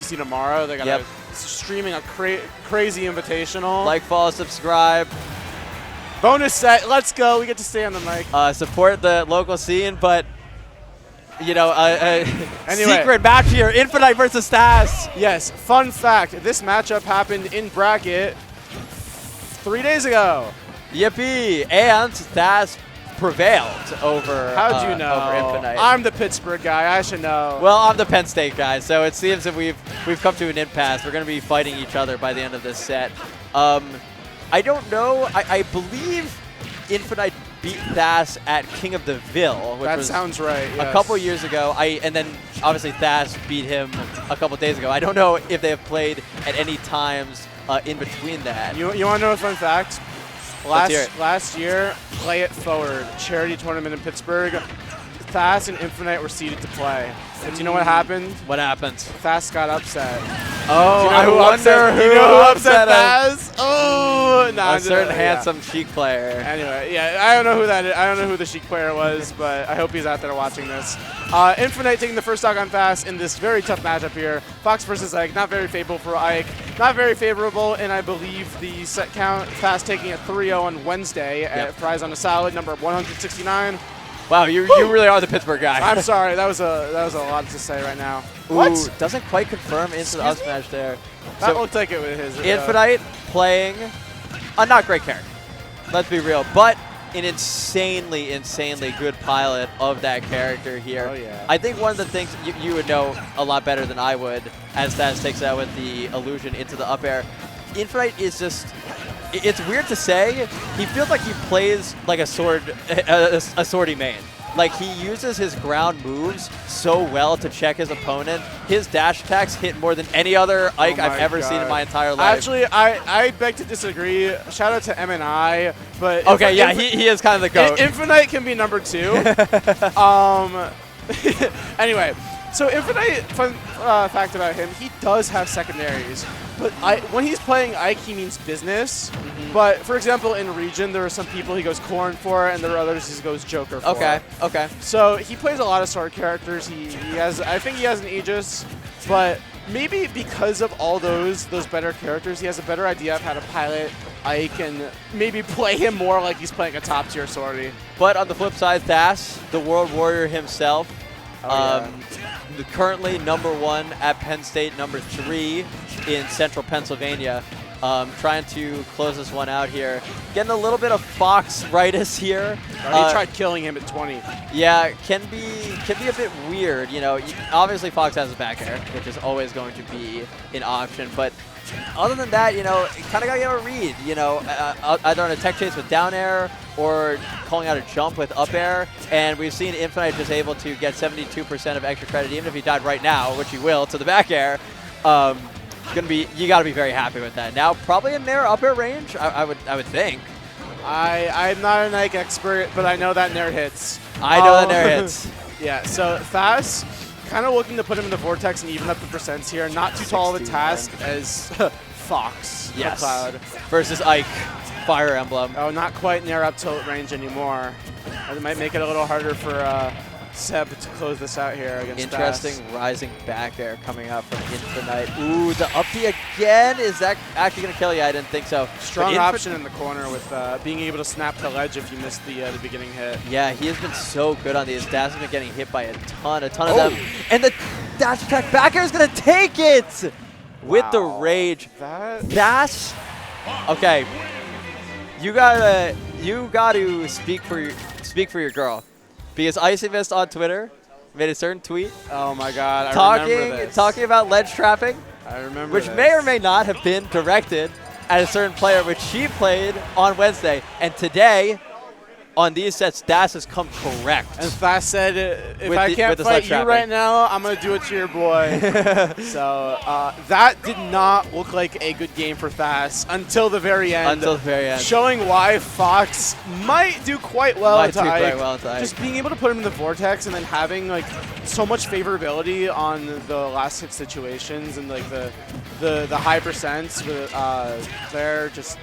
see tomorrow. They got streaming a crazy invitational. Like, follow, subscribe. Bonus set. Let's go. We get to stay on the mic. Support the local scene, but you know, anyway. Secret match here, Infiknight versus Thass. Yes, fun fact, this matchup happened in bracket 3 days ago. Yippee! And Thass prevailed over How'd you know? Over Infiknight. I'm the Pittsburgh guy, I should know. Well, I'm the Penn State guy, so it seems that we've come to an impasse. We're going to be fighting each other by the end of this set. I don't know. I believe Infiknight beat Thass at King of the Ville, which that was sounds right. Yes. a couple years ago. And then obviously Thass beat him a couple days ago. I don't know if they have played at any times in between that. You want to know a fun fact? Last year, Play It Forward charity tournament in Pittsburgh. Thass and Infiknight were seeded to play. And do you know what happened? What happened? Thass got upset. Oh, you know I wonder who upset Thass? Oh, no, a certain handsome Sheik player. Anyway, yeah, I don't know who that is. I don't know who the Sheik player was, but I hope he's out there watching this. Infiknight taking the first stock on Thass in this very tough matchup here. Fox versus Ike, not very favorable for Ike. Not very favorable, and I believe the set count, Thass taking a 3-0 on Wednesday at Prize on a Salad, number 169. Wow, you really are the Pittsburgh guy. I'm sorry, that was a lot to say right now. Ooh, What? Doesn't quite confirm into the up smash there. That So looked like it with his. Infiknight playing a not great character. Let's be real, but an insanely good pilot of that character here. Oh, yeah. I think one of the things you would know a lot better than I would, as Thass takes out with the illusion into the up air. Infiknight is just. It's weird to say. He feels like he plays like a swordy main. Like, he uses his ground moves so well to check his opponent. His dash attacks hit more than any other Ike I've ever seen in my entire life. Actually, I beg to disagree. Shout out to MNI, but okay, yeah, he is kind of the GOAT. Infiknight can be number 2. Anyway, so Infiknight, fun fact about him, he does have secondaries. But when he's playing Ike, he means business. But, for example, in Region, there are some people he goes Corn for, and there are others he goes Joker for. Okay. So he plays a lot of sword characters. I think he has an Aegis, but maybe because of all those better characters, he has a better idea of how to pilot Ike and maybe play him more like he's playing a top-tier swordy. But on the flip side, Thass, the World Warrior himself, currently #1 at Penn State, #3 in Central Pennsylvania. Trying to close this one out here. Getting a little bit of Fox-ritis here. He tried killing him at 20. Yeah, can be a bit weird. You know, obviously Fox has a back air, which is always going to be an option. But other than that, you know, kind of got to get a read. You know, either on a tech chase with down air or calling out a jump with up air. And we've seen Infiknight just able to get 72% of extra credit, even if he died right now, which he will, to the back air. You got to be very happy with that. Now, probably in their up air range, I would think. I'm not an Ike expert, but I know that Nair hits. I know that Nair hits. Yeah, so Thass, kind of looking to put him in the vortex and even up the percents here. Not too tall of a task as Fox. Yes. Cloud. Versus Ike, Fire Emblem. Oh, not quite near up tilt range anymore. It might make it a little harder for Seb to close this out here against Interesting Thass. Rising back air coming out from Infiknight. Ooh, the up B again. Is that actually going to kill you? I didn't think so. Strong option in the corner with being able to snap the ledge if you missed the beginning hit. Yeah, he has been so good on these. Thass has been getting hit by a ton of them. And the dash attack back air is going to take it with the rage. Thass, okay, you gotta speak for your girl. Because Icy Mist on Twitter made a certain tweet. Oh my God, I remember this. Talking about ledge trapping. I remember which may or may not have been directed at a certain player, which she played on Wednesday. And today, on these sets, Thass has come correct. And Thass said, if I can't fight you right now, I'm going to do it to your boy. So that did not look like a good game for Thass until the very end. Showing why Fox might do quite well into Ike. Just being able to put him in the vortex and then having like so much favorability on the last hit situations and like the high percents there, just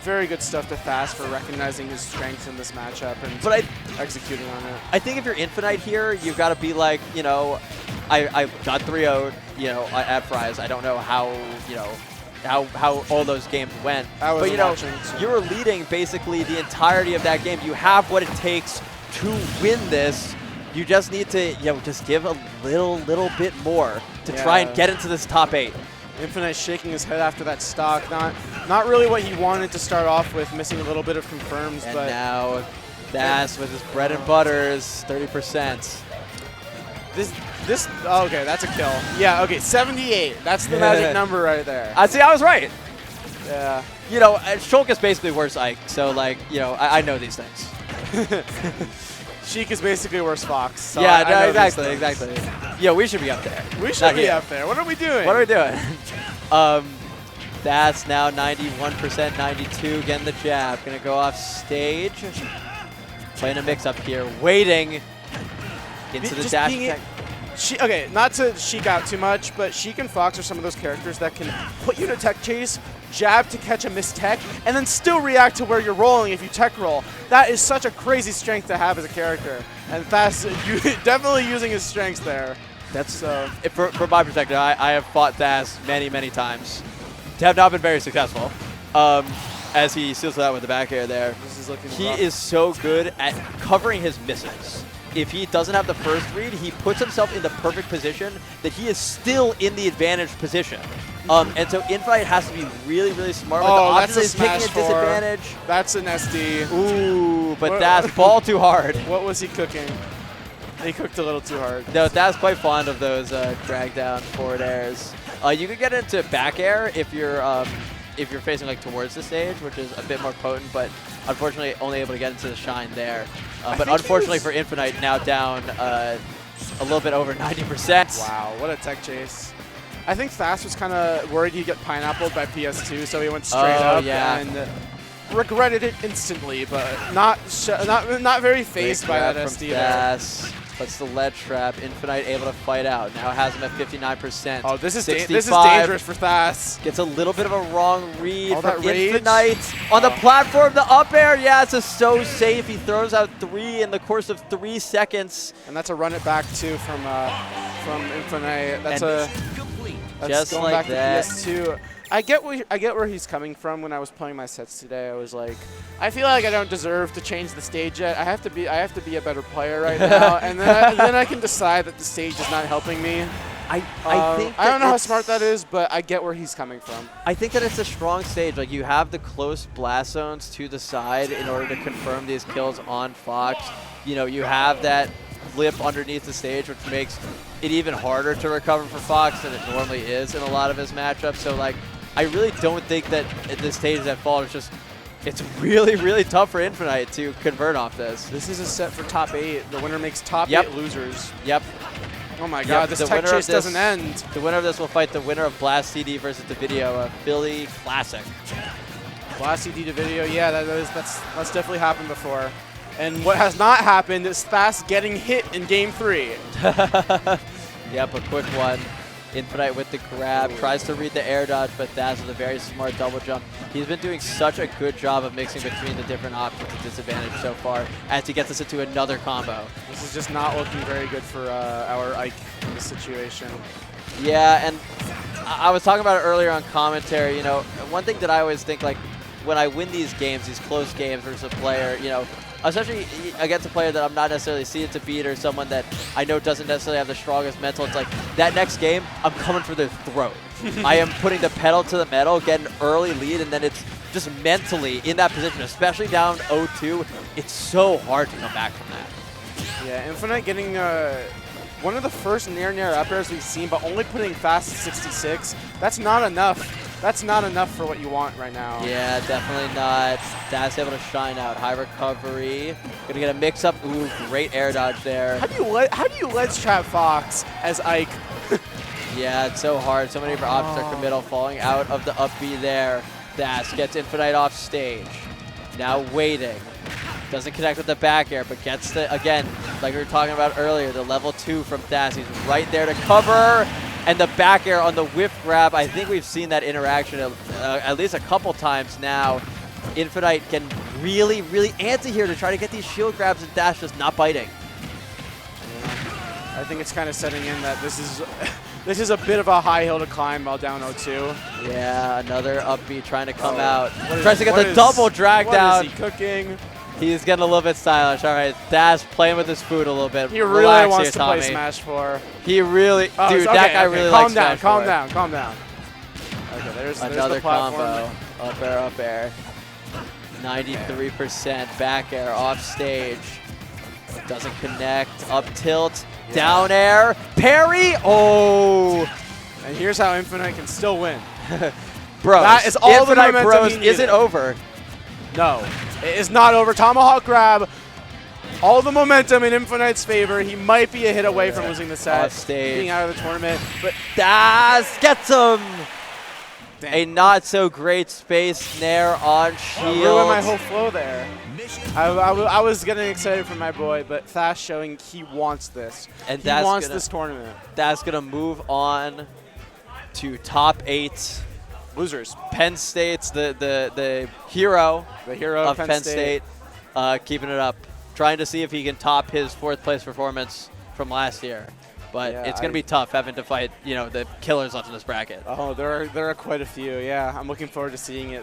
very good stuff to Thass for recognizing his strengths in this matchup and executing on it. I think if you're Infiknight here, you've got to be like, you know, I got 3-0'd, you know, at Fry's. I don't know how, you know, how all those games went. But, you know, you were leading basically the entirety of that game. You have what it takes to win this. You just need to, you know, just give a little bit more to try and get into this top 8. Infiknight shaking his head after that stock. Not really what he wanted to start off with, missing a little bit of confirms. And but now Thass with his bread and butters, 30%. Oh, okay, that's a kill. Yeah, okay, 78. That's the magic number right there. I see, I was right. Yeah. You know, Shulk is basically worse Ike, so, like, you know, I know these things. Sheik is basically worse Fox. So yeah, no, exactly. Yeah, we should be up there. We should be up there. What are we doing? What are we doing? That's now 91%, 92, getting the jab. Gonna go off stage. Playing a mix up here, waiting into the dash attack. Okay, not to Sheik out too much, but Sheik and Fox are some of those characters that can put you in a tech chase, jab to catch a missed tech, and then still react to where you're rolling if you tech roll. That is such a crazy strength to have as a character. And Thass definitely using his strengths there. That's from my perspective, I have fought Thass many times. Have not been very successful. As he seals it out with the back air there. This is looking he rough. is so good at covering his misses. If he doesn't have the first read, he puts himself in the perfect position that he is still in the advantaged position. And so Infiknight has to be really smart with the options. He's taking a disadvantage. That's an SD. Ooh, but Thass ball too hard. What was he cooking? He cooked a little too hard. No, Thass quite fond of those drag down forward airs. You could get into back air if you're facing like towards the stage, which is a bit more potent, but unfortunately only able to get into the shine there. But unfortunately for Infiknight, now down a little bit over 90%. Wow, what a tech chase. I think Thass was kind of worried he'd get pineappled by PS2, so he went straight up and regretted it instantly, but not very phased by that SD there. Puts the ledge trap. Infiknight able to fight out. Now has him at 59%. Oh, this is dangerous for Thass. Gets a little bit of a wrong read from Infiknight. On the platform, the up air. Yeah, it's just so safe. He throws out 3 in the course of 3 seconds. And that's a run it back too from Infiknight. That's just going like back that. to PS2. I get where he's coming from. When I was playing my sets today, I was like, I feel like I don't deserve to change the stage yet. I have to be a better player right now, and then I can decide that the stage is not helping me. I don't know how smart that is, but I get where he's coming from. I think that it's a strong stage. Like, you have the close blast zones to the side in order to confirm these kills on Fox. You know, you have that lip underneath the stage, which makes it even harder to recover for Fox than it normally is in a lot of his matchups. So, like, I really don't think that at this stage that fall is just, it's really tough for Infiknight to convert off this. This is a set for top 8. The winner makes top 8 losers. Yep. Oh my god, this tech chase doesn't end. The winner of this will fight the winner of Blast CD versus the video, Philly Classic. Blast CD to video, yeah, that's definitely happened before. And what has not happened is Thass getting hit in game 3. Yep, a quick one. Infiknight with the grab, tries to read the air dodge, but Thass with a very smart double jump. He's been doing such a good job of mixing between the different options at disadvantage so far as he gets us into another combo. This is just not looking very good for our Ike in this situation. Yeah, and I was talking about it earlier on commentary. You know, one thing that I always think, like, when I win these games, these close games versus a player, you know, especially against a player that I'm not necessarily seeing to beat or someone that I know doesn't necessarily have the strongest mental, it's like, that next game, I'm coming for their throat. I am putting the pedal to the metal, getting an early lead, and then it's just mentally in that position, especially down 0-2. It's so hard to come back from that. Yeah, Infiknight getting one of the first nair up airs we've seen, but only putting Thass at 66. That's not enough. That's not enough for what you want right now. Yeah, definitely not. Thass able to shine out. High recovery. Gonna get a mix-up. Ooh, great air dodge there. How do you ledge trap Fox as Ike? Yeah, it's so hard. So many of our options are committal, falling out of the up B there. Thass gets Infiknight off stage. Now waiting. Doesn't connect with the back air, but gets the, again, like we were talking about earlier, the level 2 from Thass. He's right there to cover. And the back air on the whiff grab, I think we've seen that interaction at least a couple times now. Infiknight can really anti here to try to get these shield grabs, and Thass just not biting. I think it's kind of setting in that this is a bit of a high hill to climb while down 0-2. Yeah, another upbeat trying to come out. Tries to get the double drag down. What is he cooking? He's getting a little bit stylish. All right, Thass playing with his food a little bit. He really wants to play Smash 4. He really, dude, that guy really likes Smash 4. Calm down. Okay, there's another the platform. Combo. Up air. 93% back air off stage. Doesn't connect. Up tilt. Yeah. Down air. Parry. Oh. And here's how Infiknight can still win. Bros. That is all the momentum Bros he needed. Is it over? No. It is not over. Tomahawk grab. All the momentum in Infiknight's favor. He might be a hit away from losing the set. Off stage. Being out of the tournament. But Thass gets him. Dang. A not so great space nair on shield. Ruined my whole flow there. I was getting excited for my boy, but Thass showing he wants this. And he wants this tournament. Thass gonna move on to top 8. Losers. Penn State's the hero. The hero of Penn State. Keeping it up. Trying to see if he can top his 4th place performance from last year. But yeah, it's going to be tough having to fight, the killers left in this bracket. Oh, there are quite a few. Yeah, I'm looking forward to seeing it.